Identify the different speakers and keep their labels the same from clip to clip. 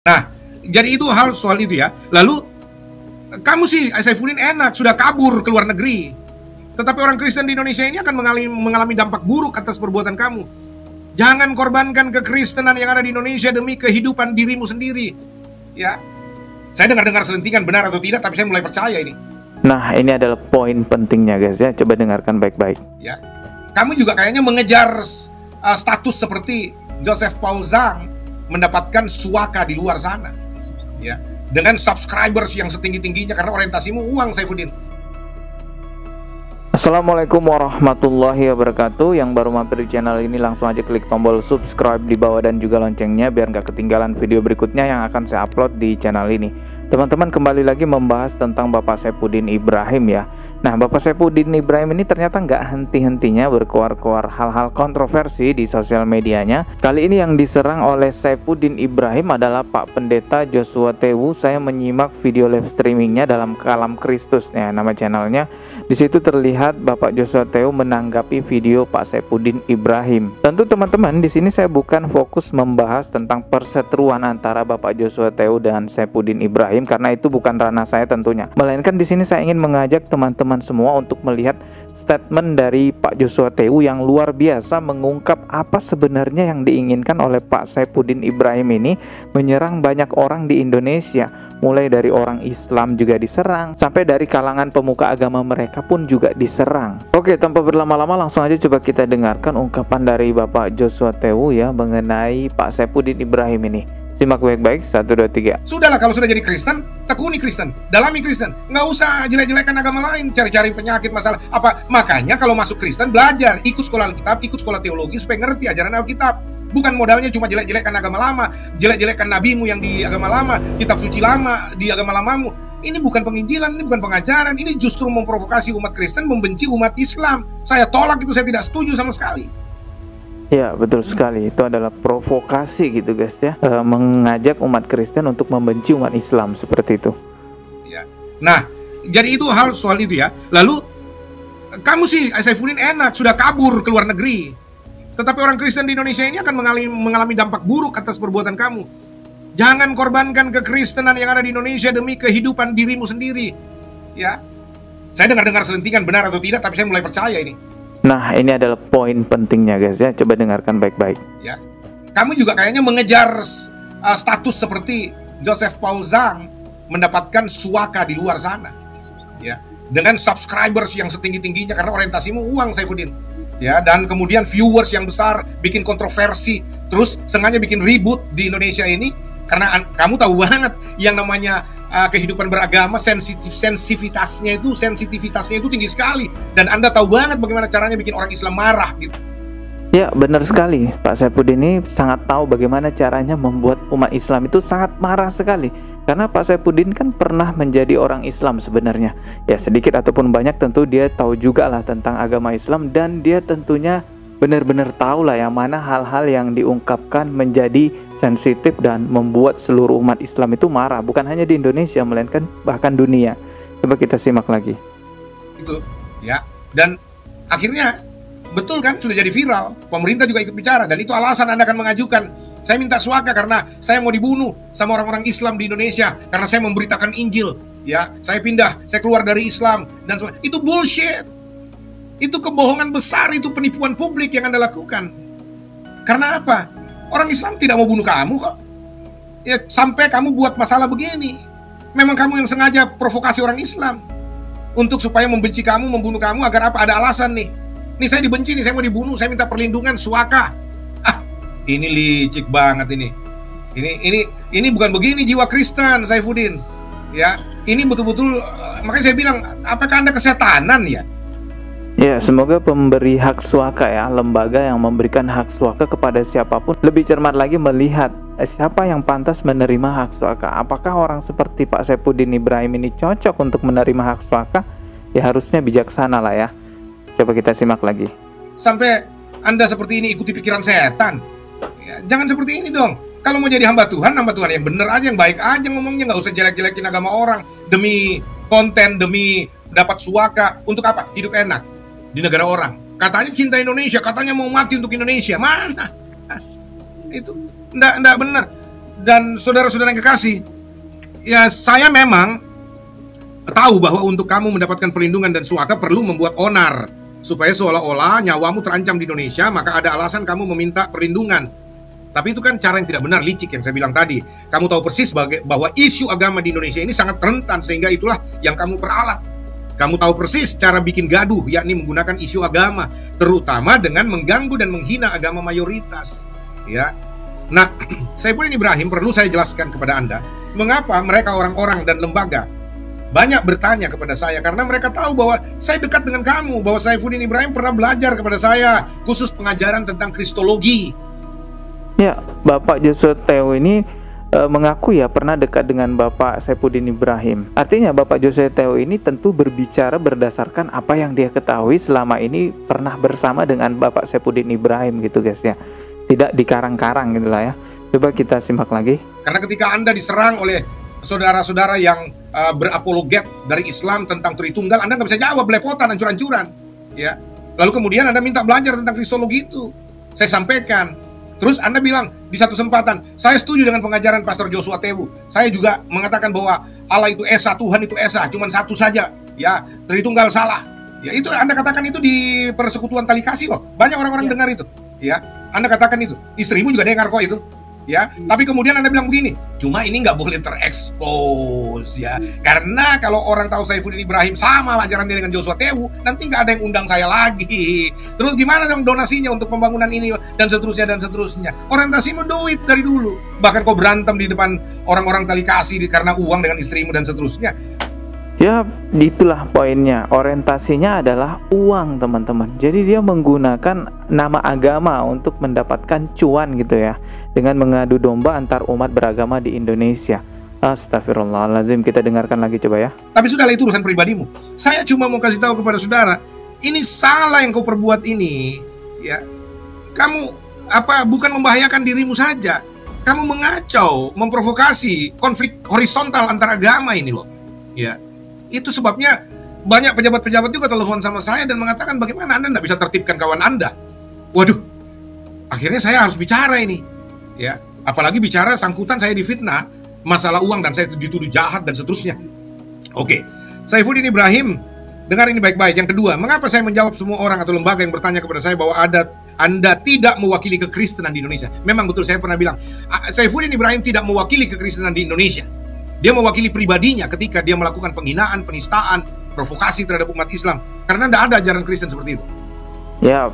Speaker 1: Nah, jadi itu hal soal itu ya. Lalu kamu sih, Saifuddin enak, sudah kabur ke luar negeri. Tetapi orang Kristen di Indonesia ini akan mengalami dampak buruk atas perbuatan kamu. Jangan korbankan kekristenan yang ada di Indonesia demi kehidupan dirimu sendiri. Ya, saya dengar-dengar selentingan benar atau tidak, tapi saya mulai percaya ini.
Speaker 2: Nah, ini adalah poin pentingnya guys ya. Coba dengarkan baik-baik.
Speaker 1: Ya, kamu juga kayaknya mengejar status seperti Joseph Paul Zhang mendapatkan suaka di luar sana. Ya, dengan subscribers yang setinggi-tingginya karena orientasimu uang, Saifuddin.
Speaker 2: Assalamualaikum warahmatullahi wabarakatuh. Yang baru mampir di channel ini langsung aja klik tombol subscribe di bawah dan juga loncengnya biar nggak ketinggalan video berikutnya yang akan saya upload di channel ini. Teman-teman, kembali lagi membahas tentang Bapak Saifuddin Ibrahim ya. Nah, Bapak Saifuddin Ibrahim ini ternyata nggak henti-hentinya berkeluar-keluar hal-hal kontroversi di sosial medianya. Kali ini yang diserang oleh Saifuddin Ibrahim adalah Pak Pendeta Joshua Tewu. Saya menyimak video live streamingnya dalam Kalam Kristus ya, nama channelnya. Di situ terlihat Bapak Joshua Tewu menanggapi video Pak Saifuddin Ibrahim. Tentu teman-teman, di sini saya bukan fokus membahas tentang perseteruan antara Bapak Joshua Tewu dan Saifuddin Ibrahim karena itu bukan ranah saya tentunya. Melainkan di sini saya ingin mengajak teman-teman semua untuk melihat statement dari Pak Joshua Tewu yang luar biasa mengungkap apa sebenarnya yang diinginkan oleh Pak Saifuddin Ibrahim ini menyerang banyak orang di Indonesia. Mulai dari orang Islam juga diserang, sampai dari kalangan pemuka agama mereka pun juga diserang. Oke, tanpa berlama-lama langsung aja coba kita dengarkan ungkapan dari Bapak Joshua Tewu ya mengenai Pak Saifuddin Ibrahim ini. Simak baik-baik, 1, 2, 3.
Speaker 1: Sudahlah kalau sudah jadi Kristen, tekuni Kristen, dalami Kristen. Nggak usah jelek-jelekan agama lain, cari-cari penyakit masalah. Apa? Makanya kalau masuk Kristen, belajar, ikut sekolah Alkitab, ikut sekolah teologi supaya ngerti ajaran Alkitab. Bukan modalnya cuma jelek-jelekan agama lama, jelek-jelekan nabimu yang di agama lama, kitab suci lama di agama lamamu. Ini bukan penginjilan, ini bukan pengajaran, ini justru memprovokasi umat Kristen membenci umat Islam. Saya tolak itu, saya tidak setuju sama sekali.
Speaker 2: Ya, betul sekali. Itu adalah provokasi gitu guys ya. Mengajak umat Kristen untuk membenci umat Islam seperti itu.
Speaker 1: Ya. Nah, jadi itu hal soal itu ya. Lalu kamu sih, Saifuddin enak, sudah kabur ke luar negeri. Tetapi orang Kristen di Indonesia ini akan mengalami dampak buruk atas perbuatan kamu. Jangan korbankan kekristenan yang ada di Indonesia demi kehidupan dirimu sendiri. Ya, saya dengar-dengar selentingan benar atau tidak, tapi saya mulai percaya ini.
Speaker 2: Nah, ini adalah poin pentingnya guys ya. Coba dengarkan baik-baik.
Speaker 1: Ya, kamu juga kayaknya mengejar status seperti Joseph Paul Zhang mendapatkan suaka di luar sana. Ya, dengan subscribers yang setinggi-tingginya karena orientasimu uang, Saifuddin. Ya, dan kemudian viewers yang besar, bikin kontroversi, terus sengaja bikin ribut di Indonesia ini karena kamu tahu banget yang namanya kehidupan beragama, sensitivitasnya itu tinggi sekali, dan Anda tahu banget bagaimana caranya bikin orang Islam marah gitu.
Speaker 2: Ya, benar sekali. Pak Saifuddin ini sangat tahu bagaimana caranya membuat umat Islam itu sangat marah sekali. Karena Pak Saifuddin kan pernah menjadi orang Islam sebenarnya. Ya, sedikit ataupun banyak tentu dia tahu juga lah tentang agama Islam, dan dia tentunya benar-benar tahu lah yang mana hal-hal yang diungkapkan menjadi sensitif dan membuat seluruh umat Islam itu marah. Bukan hanya di Indonesia, melainkan bahkan dunia. Coba kita simak lagi.
Speaker 1: Itu ya, dan akhirnya betul kan, sudah jadi viral. Pemerintah juga ikut bicara, dan itu alasan Anda akan mengajukan. Saya minta suaka karena saya mau dibunuh sama orang-orang Islam di Indonesia karena saya memberitakan Injil. Ya, saya pindah, saya keluar dari Islam dan itu bullshit. Itu kebohongan besar, itu penipuan publik yang Anda lakukan. Karena apa? Orang Islam tidak mau bunuh kamu kok. Ya, sampai kamu buat masalah begini. Memang kamu yang sengaja provokasi orang Islam untuk supaya membenci kamu, membunuh kamu agar apa? Ada alasan nih. Nih saya dibenci nih, saya mau dibunuh, saya minta perlindungan, suaka. Ini licik banget ini. Ini bukan begini jiwa Kristen, Saifuddin. Ya, ini betul-betul makanya saya bilang, apakah Anda kesetanan ya?
Speaker 2: Ya, semoga pemberi hak suaka ya, lembaga yang memberikan hak suaka kepada siapapun lebih cermat lagi melihat siapa yang pantas menerima hak suaka. Apakah orang seperti Pak Saifuddin Ibrahim ini cocok untuk menerima hak suaka? Ya, harusnya bijaksana lah ya. Coba kita simak lagi.
Speaker 1: Sampai Anda seperti ini ikuti pikiran setan. Ya, jangan seperti ini dong. Kalau mau jadi hamba Tuhan yang bener aja, yang baik aja ngomongnya, nggak usah jelek-jelekin agama orang demi konten, demi dapat suaka. Untuk apa? Hidup enak di negara orang. Katanya cinta Indonesia, katanya mau mati untuk Indonesia. Mana? Itu enggak benar. Dan saudara-saudara yang kekasih, ya saya memang tahu bahwa untuk kamu mendapatkan perlindungan dan suaka perlu membuat onar, supaya seolah-olah nyawamu terancam di Indonesia, maka ada alasan kamu meminta perlindungan. Tapi itu kan cara yang tidak benar, licik yang saya bilang tadi. Kamu tahu persis bahwa isu agama di Indonesia ini sangat rentan, sehingga itulah yang kamu peralat. Kamu tahu persis cara bikin gaduh, yakni menggunakan isu agama, terutama dengan mengganggu dan menghina agama mayoritas. Ya, nah, Saifuddin Ibrahim perlu saya jelaskan kepada Anda, mengapa mereka orang-orang dan lembaga banyak bertanya kepada saya, karena mereka tahu bahwa saya dekat dengan kamu, bahwa Saifuddin Ibrahim pernah belajar kepada saya, khusus pengajaran tentang kristologi.
Speaker 2: Ya, Bapak Joshua Teo ini mengaku ya pernah dekat dengan Bapak Saifuddin Ibrahim. Artinya Bapak Joshua Teo ini tentu berbicara berdasarkan apa yang dia ketahui selama ini pernah bersama dengan Bapak Saifuddin Ibrahim gitu guys ya. Tidak dikarang-karang gitu lah ya. Coba kita simak lagi.
Speaker 1: Karena ketika Anda diserang oleh saudara-saudara yang berapologet dari Islam tentang Tritunggal, Anda nggak bisa jawab, belepotan, ancur-ancuran. Ya. Lalu kemudian Anda minta belajar tentang kristologi itu. Saya sampaikan. Terus Anda bilang di satu kesempatan, saya setuju dengan pengajaran Pastor Joshua Teo. Saya juga mengatakan bahwa Allah itu Esa, Tuhan itu Esa, cuma satu saja. Ya, Tritunggal salah. Ya, itu Anda katakan itu di persekutuan Tali Kasih loh. Banyak orang-orang dengar itu. Ya, Anda katakan itu. Istrimu juga dengar kok itu. Ya, tapi kemudian Anda bilang begini, cuma ini nggak boleh terekspos ya, karena kalau orang tahu Saifuddin Ibrahim sama ajaran dia dengan Joshua Teo, nanti nggak ada yang undang saya lagi. Terus gimana dong donasinya untuk pembangunan ini dan seterusnya dan seterusnya. Orientasimu duit dari dulu, bahkan kau berantem di depan orang-orang Tali Kasih karena uang dengan istrimu dan seterusnya.
Speaker 2: Ya, itulah poinnya. Orientasinya adalah uang, teman-teman. Jadi dia menggunakan nama agama untuk mendapatkan cuan gitu ya, dengan mengadu domba antar umat beragama di Indonesia. Astagfirullahaladzim. Kita dengarkan lagi coba ya.
Speaker 1: Tapi sudahlah, itu urusan pribadimu. Saya cuma mau kasih tahu kepada saudara, ini salah yang kau perbuat ini. Ya, kamu bukan membahayakan dirimu saja, kamu mengacau, memprovokasi konflik horizontal antar agama ini loh. Ya. Itu sebabnya banyak pejabat-pejabat juga telepon sama saya dan mengatakan bagaimana Anda tidak bisa tertibkan kawan Anda. Waduh, akhirnya saya harus bicara ini. Ya, apalagi bicara sangkutan saya difitnah masalah uang dan saya dituduh jahat dan seterusnya. Oke, Saifuddin Ibrahim, dengar ini baik-baik. Yang kedua, mengapa saya menjawab semua orang atau lembaga yang bertanya kepada saya bahwa Anda tidak mewakili kekristenan di Indonesia? Memang betul, saya pernah bilang Saifuddin Ibrahim tidak mewakili kekristenan di Indonesia. Dia mewakili pribadinya ketika dia melakukan penghinaan, penistaan, provokasi terhadap umat Islam. Karena tidak ada ajaran Kristen seperti itu.
Speaker 2: Ya,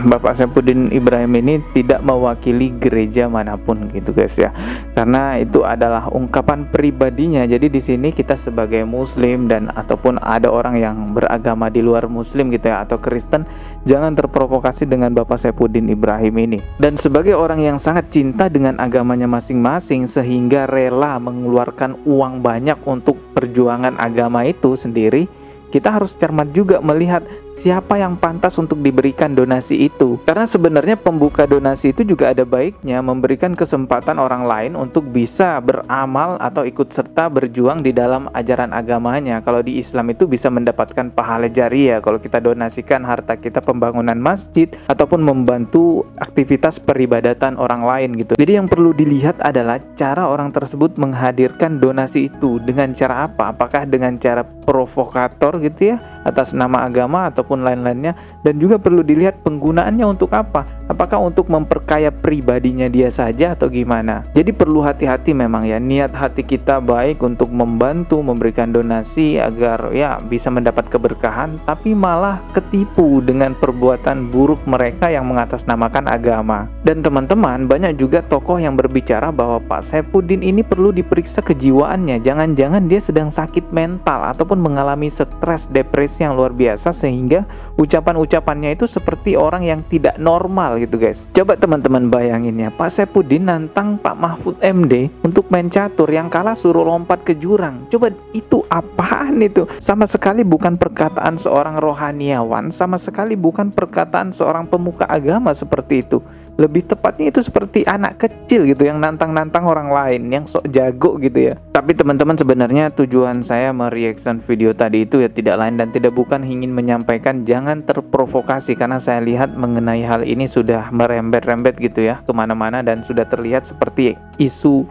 Speaker 2: Bapak Saifuddin Ibrahim ini tidak mewakili gereja manapun gitu guys ya. Karena itu adalah ungkapan pribadinya. Jadi di sini kita sebagai muslim dan ataupun ada orang yang beragama di luar muslim gitu ya, atau Kristen, jangan terprovokasi dengan Bapak Saifuddin Ibrahim ini. Dan sebagai orang yang sangat cinta dengan agamanya masing-masing sehingga rela mengeluarkan uang banyak untuk perjuangan agama itu sendiri, kita harus cermat juga melihat siapa yang pantas untuk diberikan donasi itu. Karena sebenarnya pembuka donasi itu juga ada baiknya memberikan kesempatan orang lain untuk bisa beramal atau ikut serta berjuang di dalam ajaran agamanya. Kalau di Islam itu bisa mendapatkan pahala jariah kalau kita donasikan harta kita pembangunan masjid ataupun membantu aktivitas peribadatan orang lain gitu. Jadi yang perlu dilihat adalah cara orang tersebut menghadirkan donasi itu dengan cara apa? Apakah dengan cara provokator gitu ya atas nama agama ataupun lain-lainnya, dan juga perlu dilihat penggunaannya untuk apa. Apakah untuk memperkaya pribadinya dia saja atau gimana? Jadi perlu hati-hati memang ya, niat hati kita baik untuk membantu, memberikan donasi agar ya bisa mendapat keberkahan, tapi malah ketipu dengan perbuatan buruk mereka yang mengatasnamakan agama. Dan teman-teman, banyak juga tokoh yang berbicara bahwa Pak Saifuddin ini perlu diperiksa kejiwaannya. Jangan-jangan dia sedang sakit mental ataupun mengalami stres, depresi yang luar biasa sehingga ucapan-ucapannya itu seperti orang yang tidak normal gitu guys. Coba teman-teman bayangin ya, Pak Saifuddin nantang Pak Mahfud MD untuk main catur, yang kalah suruh lompat ke jurang. Coba itu apaan itu? Sama sekali bukan perkataan seorang rohaniawan, sama sekali bukan perkataan seorang pemuka agama seperti itu. Lebih tepatnya itu seperti anak kecil gitu yang nantang-nantang orang lain yang sok jago gitu ya. Tapi Tapi teman-teman, sebenarnya tujuan saya mereaction video tadi itu ya tidak lain dan tidak bukan ingin menyampaikan jangan terprovokasi, karena saya lihat mengenai hal ini sudah merembet-rembet gitu ya kemana-mana dan sudah terlihat seperti isu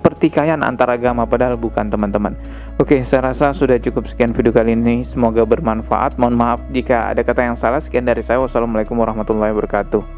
Speaker 2: pertikaian antar agama, padahal bukan teman-teman. Oke, saya rasa sudah cukup sekian video kali ini, semoga bermanfaat. Mohon maaf jika ada kata yang salah. Sekian dari saya, wassalamualaikum warahmatullahi wabarakatuh.